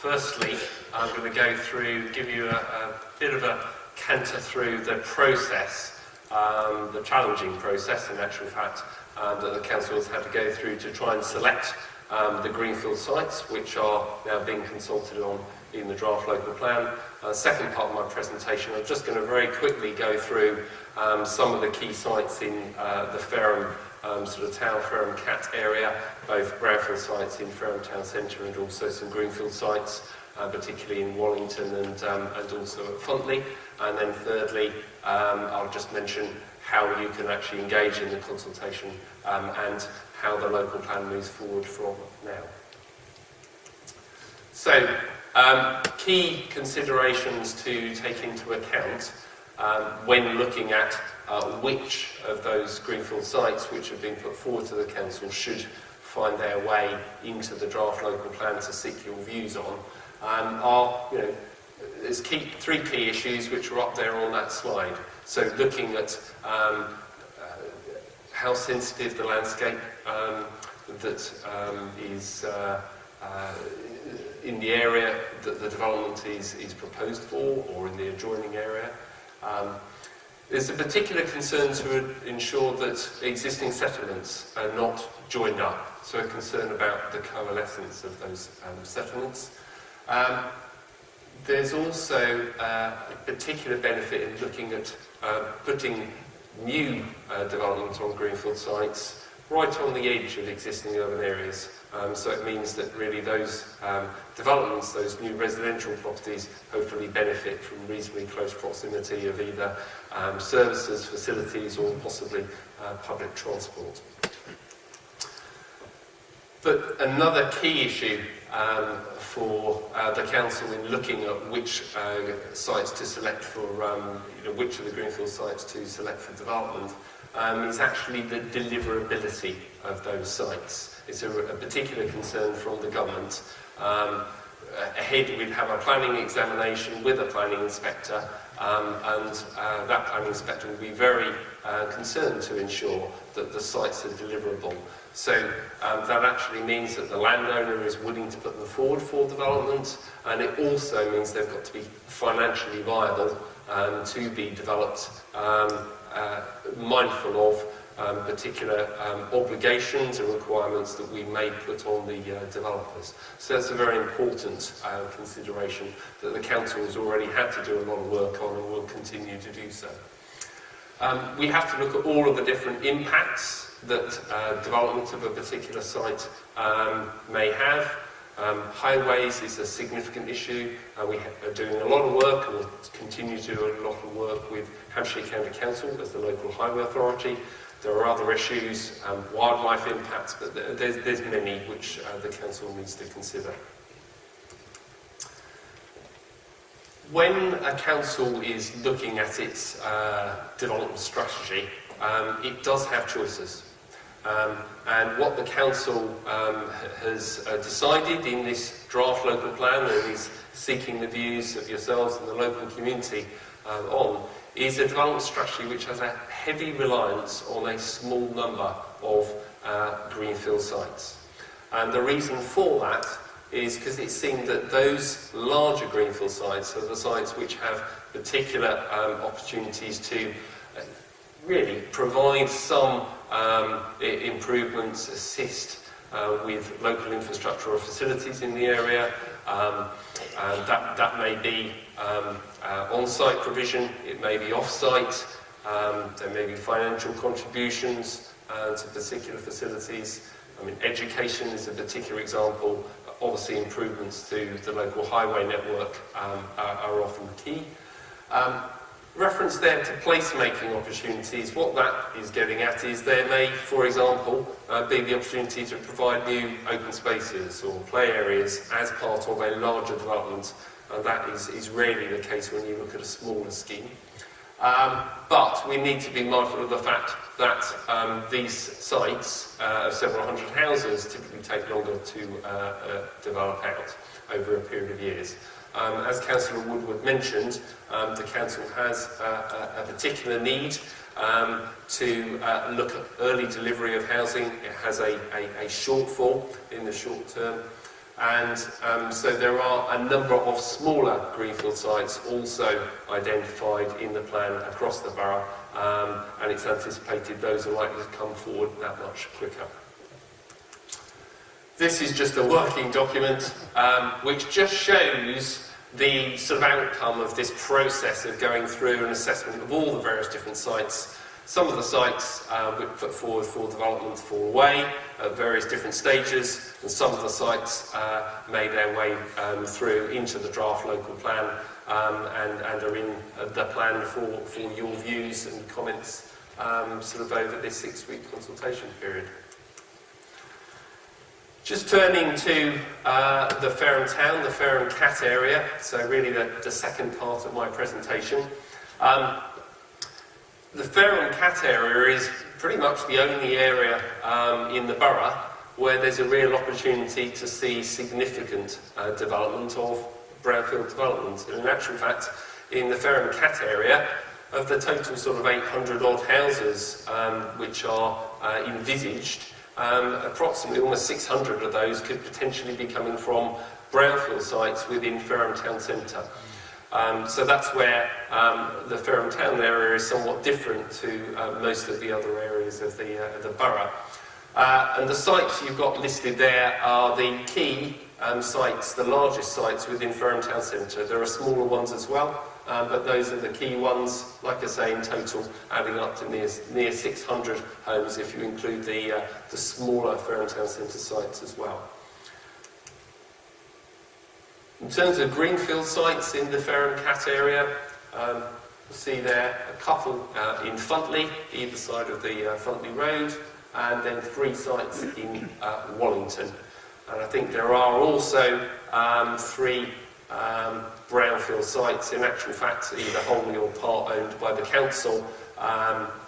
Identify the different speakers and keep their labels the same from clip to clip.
Speaker 1: Firstly, I'm going to go through, give you a bit of a canter through the process, the challenging process in actual fact, that the council has had to go through to try and select the greenfield sites, which are now being consulted on in the draft local plan. Second part of my presentation, I'm just going to very quickly go through some of the key sites in the Ferneham sort of town, Ferneham Cat area, both brownfield sites in Ferneham town centre and also some greenfield sites, particularly in Wallington and also at Funtley. And then thirdly, I'll just mention how you can actually engage in the consultation and how the local plan moves forward from now. So, key considerations to take into account when looking at which of those greenfield sites which have been put forward to the council should find their way into the draft local plan to seek your views on are, there's three key issues which are up there on that slide. So looking at how sensitive the landscape that is in the area that the development is proposed for, or in the adjoining area. There's a particular concern to ensure that existing settlements are not joined up, so a concern about the coalescence of those settlements. There's also a particular benefit in looking at putting new development on greenfield sites right on the edge of existing urban areas. So it means that really those developments, those new residential properties, hopefully benefit from reasonably close proximity of either services, facilities, or possibly public transport. But another key issue for the council in looking at which sites to select for, which of the greenfield sites to select for development is actually the deliverability of those sites. It's a particular concern from the government. Ahead we'd have a planning examination with a planning inspector, and that planning inspector will be very concerned to ensure that the sites are deliverable. So that actually means that the landowner is willing to put them forward for development, and it also means they've got to be financially viable to be developed, mindful of particular obligations and requirements that we may put on the developers. So that's a very important consideration that the council has already had to do a lot of work on and will continue to do so. We have to look at all of the different impacts that development of a particular site may have. Highways is a significant issue. We are doing a lot of work and will continue to do a lot of work with Hampshire County Council as the local highway authority. There are other issues, wildlife impacts, but there's many which the council needs to consider. When a council is looking at its development strategy, it does have choices. And what the council has decided in this draft local plan and is seeking the views of yourselves and the local community on is a development strategy which has a heavy reliance on a small number of greenfield sites. And the reason for that is because it's seen that those larger greenfield sites are the sites which have particular opportunities to really provide some improvements, assist with local infrastructure or facilities in the area. That may be on-site provision, it may be off-site, there may be financial contributions to particular facilities. I mean, education is a particular example. Obviously, improvements to the local highway network are often key. Reference there to placemaking opportunities. What that is getting at is there may, for example, be the opportunity to provide new open spaces or play areas as part of a larger development, and that is rarely the case when you look at a smaller scheme. But we need to be mindful of the fact that these sites of several hundred houses typically take longer to develop out over a period of years. As Councillor Woodward mentioned, the Council has a particular need to look at early delivery of housing. It has a shortfall in the short term. And so there are a number of smaller greenfield sites also identified in the plan across the borough, and it's anticipated those are likely to come forward that much quicker. This is just a working document which just shows the sort of outcome of this process of going through an assessment of all the various different sites. Some of the sites we put forward for development fall away at various different stages, and some of the sites made their way through into the draft local plan and are in the plan for your views and comments sort of over this 6-week consultation period. Just turning to the Ferneham town, the Ferneham Cat area, so really the second part of my presentation. The Ferneham Cat area is pretty much the only area in the borough where there's a real opportunity to see significant development of brownfield development. And in actual fact, in the Ferneham Cat area, of the total sort of 800 odd houses which are envisaged, approximately almost 600 of those could potentially be coming from brownfield sites within Ferneham town centre. So that's where the Ferneham town area is somewhat different to most of the other areas of the borough. And the sites you've got listed there are the key sites, the largest sites within Ferneham town centre. There are smaller ones as well, but those are the key ones, like I say, in total adding up to near 600 homes if you include the smaller Ferneham town centre sites as well. In terms of greenfield sites in the Ferneham Cat area, you'll see there a couple in Funtley, either side of the Funtley Road, and then 3 sites in Wallington. And I think there are also 3 brownfield sites, in actual fact either wholly or part owned by the council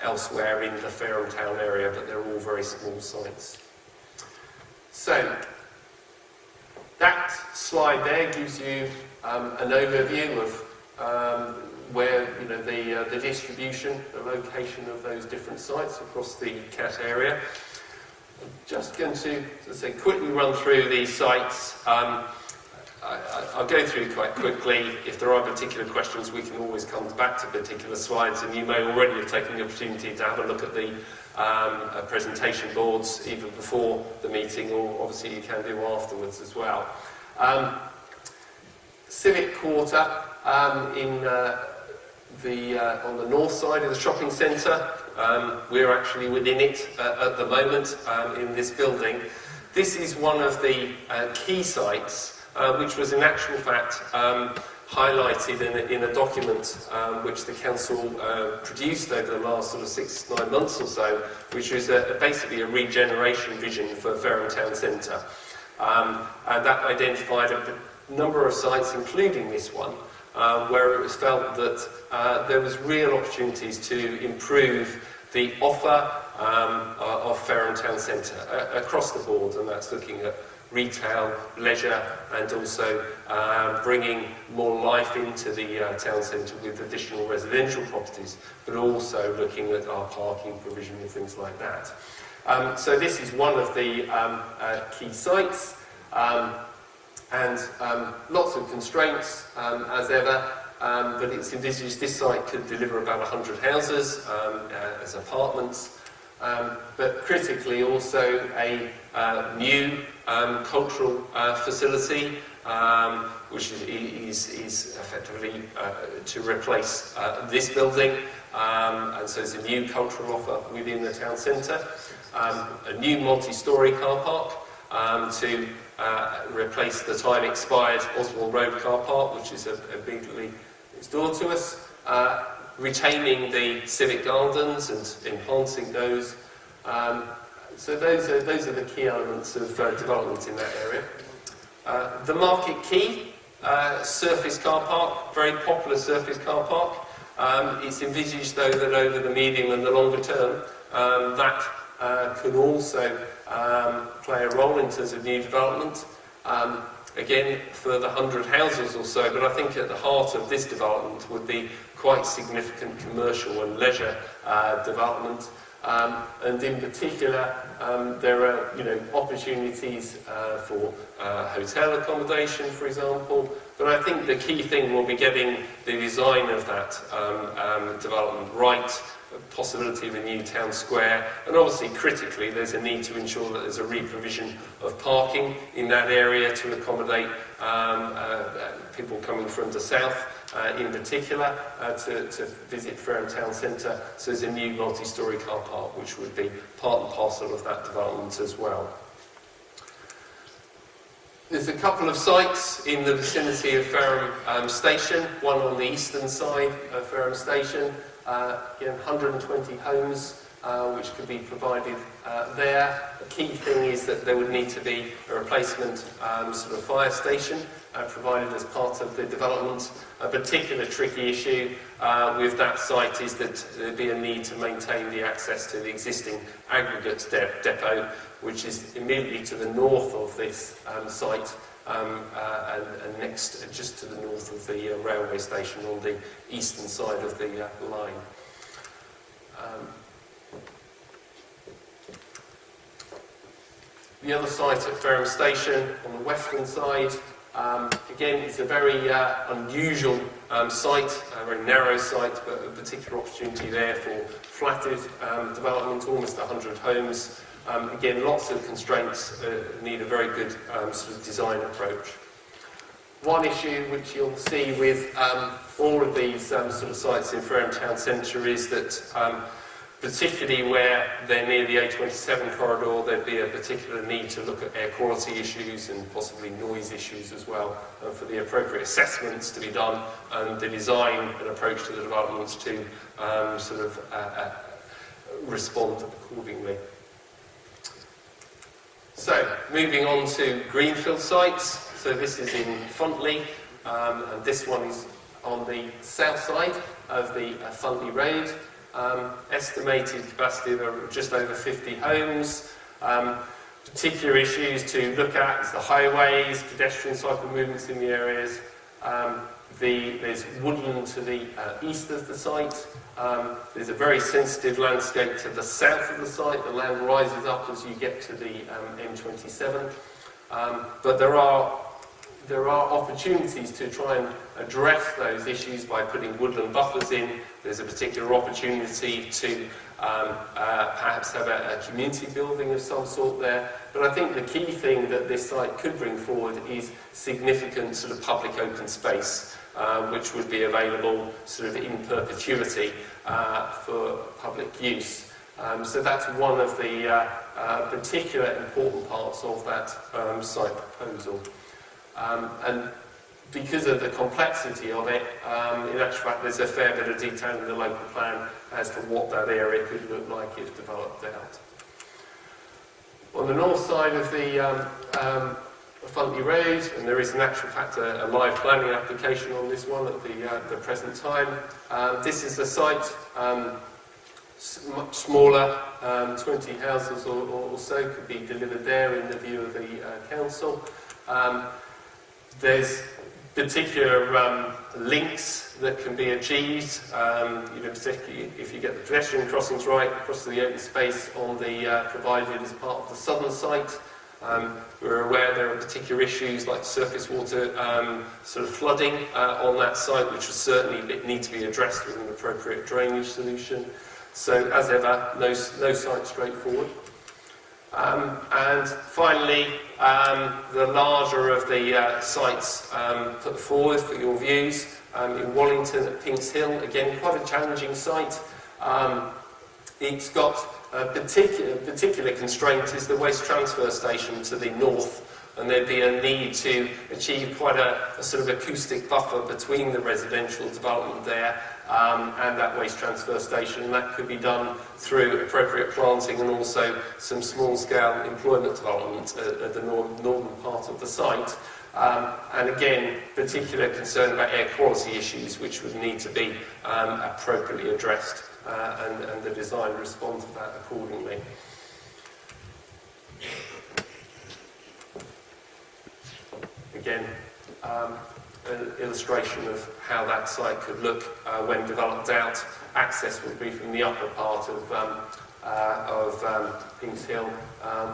Speaker 1: elsewhere in the Ferneham town area, but they're all very small sites. So, that slide there gives you an overview of where the distribution, the location of those different sites across the Cat area. I'm just going to say, quickly run through these sites. I'll go through quite quickly. If there are particular questions, we can always come back to particular slides, and you may already have taken the opportunity to have a look at the presentation boards either before the meeting, or obviously you can do afterwards as well. Civic Quarter on the north side of the shopping centre. We're actually within it at the moment in this building. This is one of the key sites which was in actual fact highlighted in a document which the council produced over the last sort of 6-9 months or so, which was basically a regeneration vision for Ferneham town centre. And that identified a number of sites, including this one, where it was felt that there was real opportunities to improve the offer of Ferneham town centre across the board, and that's looking at retail, leisure, and also bringing more life into the town centre with additional residential properties, but also looking at our parking provision and things like that. So this is one of the key sites, and lots of constraints as ever, but it's envisaged this site could deliver about 100 houses as apartments, but critically also a new cultural facility, which is effectively to replace this building, and so it's a new cultural offer within the town centre, a new multi-storey car park to replace the time-expired Oswald Road car park, which is immediately next door to us, retaining the civic gardens and enhancing those. So those are the key elements of development in that area. The Market Quay surface car park, very popular surface car park. It's envisaged though that over the medium and the longer term that can also play a role in terms of new development. Again, for the 100 houses or so, but I think at the heart of this development would be quite significant commercial and leisure development. And in particular, there are opportunities for hotel accommodation, for example. But I think the key thing will be getting the design of that development right, possibility of a new town square, and obviously critically there's a need to ensure that there's a re-provision of parking in that area to accommodate people coming from the south in particular to visit Ferneham Town Centre. So there's a new multi-storey car park which would be part and parcel of that development as well. There's a couple of sites in the vicinity of Ferneham Station, one on the eastern side of Ferneham Station, again 120 homes which could be provided there. The key thing is that there would need to be a replacement sort of fire station provided as part of the development. A particular tricky issue with that site is that there'd be a need to maintain the access to the existing aggregates depot, which is immediately to the north of this site and next just to the north of the railway station on the eastern side of the line. The other site at Ferneham Station on the western side, again, it's a very unusual site, a very narrow site, but a particular opportunity there for flatted development, almost 100 homes. Again, lots of constraints, need a very good sort of design approach. One issue which you'll see with all of these sort of sites in Ferneham Town Centre is that particularly where they're near the A27 corridor, there'd be a particular need to look at air quality issues and possibly noise issues as well, for the appropriate assessments to be done and the design and approach to the developments to sort of respond accordingly. So, moving on to greenfield sites. So this is in Funtley, and this one is on the south side of the Funtley Road. Estimated capacity of just over 50 homes. Particular issues to look at is the highways, pedestrian cycle movements in the areas. There's woodland to the east of the site. There's a very sensitive landscape to the south of the site. The land rises up as you get to the M27. But there are opportunities to try and address those issues by putting woodland buffers in. There's a particular opportunity to perhaps have a community building of some sort there. But I think the key thing that this site could bring forward is significant sort of public open space, which would be available sort of in perpetuity for public use. So that's one of the particular important parts of that site proposal. And because of the complexity of it, in actual fact there's a fair bit of detail in the local plan as to what that area could look like if developed out. On the north side of the Funtley Road, and there is in actual fact a live planning application on this one at the present time. This is the site, much smaller, 20 houses or so could be delivered there in the view of the council. There's particular links that can be achieved, particularly if you get the pedestrian crossings right across the open space on the provided as part of the southern site. We're aware there are particular issues like surface water sort of flooding on that site, which will certainly need to be addressed with an appropriate drainage solution. So, as ever, no site straightforward. And finally, the larger of the sites put forward for your views in Wallington at Pinks Hill, again quite a challenging site. It's got a particular constraint is the waste transfer station to the north, and there'd be a need to achieve quite a sort of acoustic buffer between the residential development there and that waste transfer station, and that could be done through appropriate planting and also some small-scale employment development at the northern part of the site. And again, particular concern about air quality issues which would need to be appropriately addressed and the design respond to that accordingly. Again, an illustration of how that site could look when developed out. Access would be from the upper part of Kings Hill,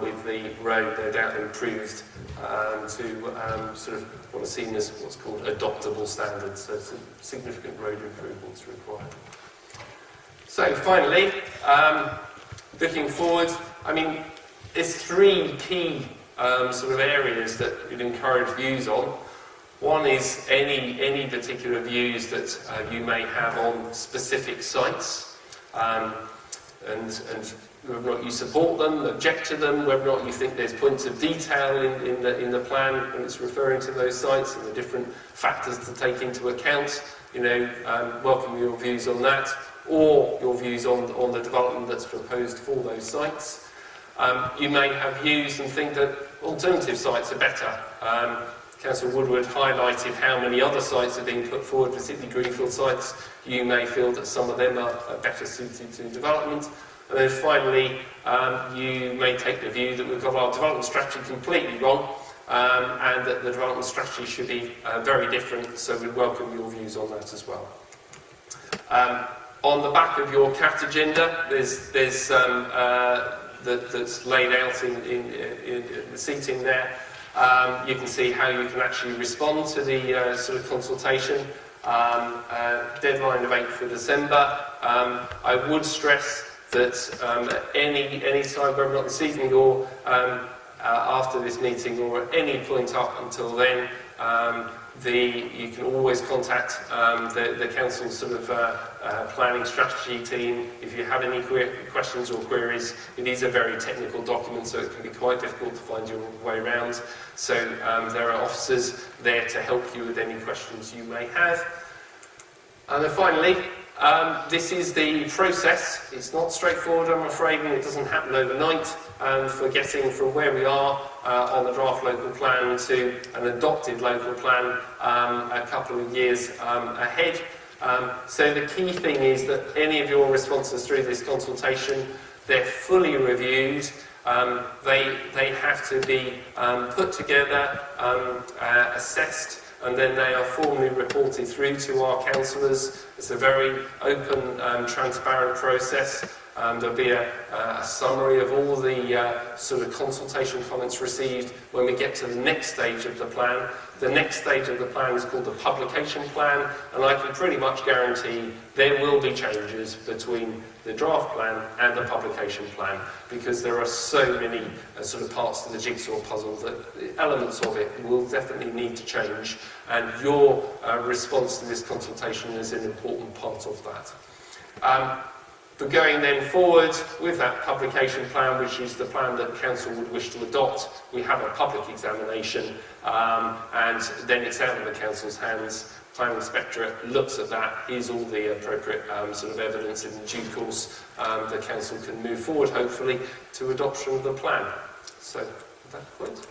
Speaker 1: with the road no doubt improved to sort of what are seen as what's called adoptable standards, so some significant road improvements required. So finally, looking forward, I mean, there's three key sort of areas that we'd encourage views on. One is any particular views that you may have on specific sites, and whether or not you support them, object to them, whether or not you think there's points of detail in the plan when it's referring to those sites and the different factors to take into account. Welcome your views on that, or your views on the development that's proposed for those sites. You may have views and think that alternative sites are better. Councillor Woodward highlighted how many other sites are being put forward, particularly greenfield sites. You may feel that some of them are better suited to development. And then finally, you may take the view that we've got our development strategy completely wrong, and that the development strategy should be very different, so we welcome your views on that as well. On the back of your CAT agenda, there's that's laid out in the seating there. You can see how you can actually respond to the sort of consultation. Deadline of 8th of December. I would stress that any time, whether or not this evening or after this meeting or at any point up until then, you can always contact the council's sort of planning strategy team if you have any questions or queries. It is a very technical document, so it can be quite difficult to find your way around. So there are officers there to help you with any questions you may have. And then finally, this is the process. It's not straightforward, I'm afraid, and it doesn't happen overnight. For getting from where we are on the draft local plan to an adopted local plan a couple of years ahead. So the key thing is that any of your responses through this consultation, they're fully reviewed. They have to be put together, assessed, and then they are formally reported through to our councillors. It's a very open and transparent process. There'll be a summary of all the sort of consultation comments received when we get to the next stage of the plan. The next stage of the plan is called the publication plan, and I can pretty much guarantee there will be changes between the draft plan and the publication plan, because there are so many sort of parts to the jigsaw puzzle that elements of it will definitely need to change, and your response to this consultation is an important part of that. But going then forward with that publication plan, which is the plan that Council would wish to adopt, we have a public examination, and then it's out of the Council's hands. Planning Inspectorate looks at that, is all the appropriate sort of evidence in due course. The Council can move forward, hopefully, to adoption of the plan. So, at that point.